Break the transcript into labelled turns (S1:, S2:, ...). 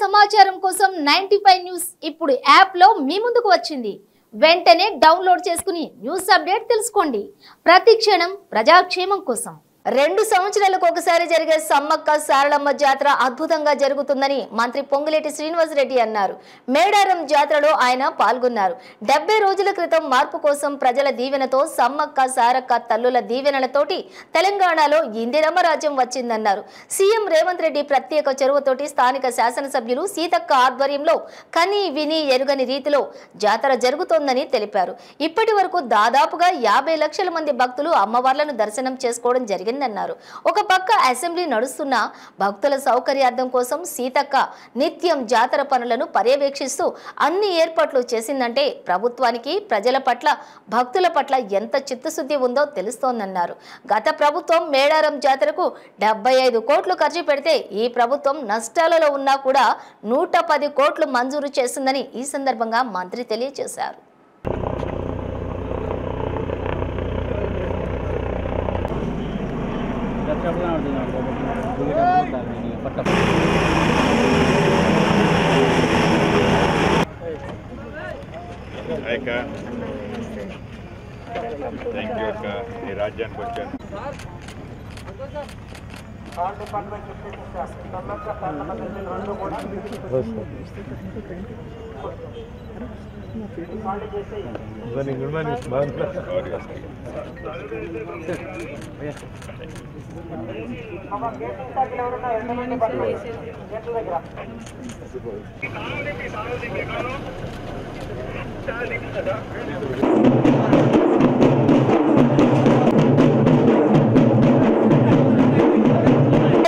S1: సమాచారం కోసం 95 న్యూస్ ఇప్పుడు యాప్ లో మీ ముందుకు వచ్చింది. వెంటనే డౌన్లోడ్ చేసుకుని న్యూస్ అప్డేట్ తెలుసుకోండి. ప్రతి క్షణం ప్రజాక్షేమం కోసం. 2 సంవత్సరాలకు ఒకసారి జరిగే సమ్మక్క సారలమ్మ జాతర అద్భుతంగా జరుగుతుందని మంత్రి పొంగులేటి శ్రీనివాస్ రెడ్డి అన్నారు. మేడారం జాతరలో ఆయన పాల్గొన్నారు. 70 రోజుల క్రితం మార్పు కోసం ప్రజల దీవెనతో సమ్మక్క సారక్క తల్లుల దీవెనలతోటి తెలంగాణలో ఇందిరమ్మ రాజ్యం వచ్చిందన్నారు. సీఎం రేవంత్ రెడ్డి ప్రత్యేక చొరవతోటి స్థానిక శాసనసభ్యులు సీతక్క ఆధ్వర్యంలో కని విని ఎరుగని రీతిలో జాతర జరుగుతోందని తెలిపారు. ఇప్పటి వరకు దాదాపుగా 50 లక్షల మంది భక్తులు అమ్మవార్లను దర్శనం చేసుకోవడం జరిగింది. ఒక పక్క అసెంబ్లీ నడుస్తున్న భక్తుల సౌకర్యార్థం కోసం సీతక్క నిత్యం జాతర పనులను పర్యవేక్షిస్తూ అన్ని ఏర్పాట్లు చేసిందంటే ప్రభుత్వానికి ప్రజల పట్ల భక్తుల పట్ల ఎంత చిత్తశుద్ధి ఉందో తెలుస్తోందన్నారు. గత ప్రభుత్వం మేడారం జాతరకు 75 కోట్లు ఖర్చు పెడితే ఈ ప్రభుత్వం నష్టాలలో ఉన్నా కూడా 110 కోట్లు మంజూరు చేస్తుందని ఈ సందర్భంగా మంత్రి తెలియజేశారు.
S2: థ్యాంక్ యూ అక్క, ఈ రాజ్యానికి వచ్చాను.
S3: ఎవరున్నా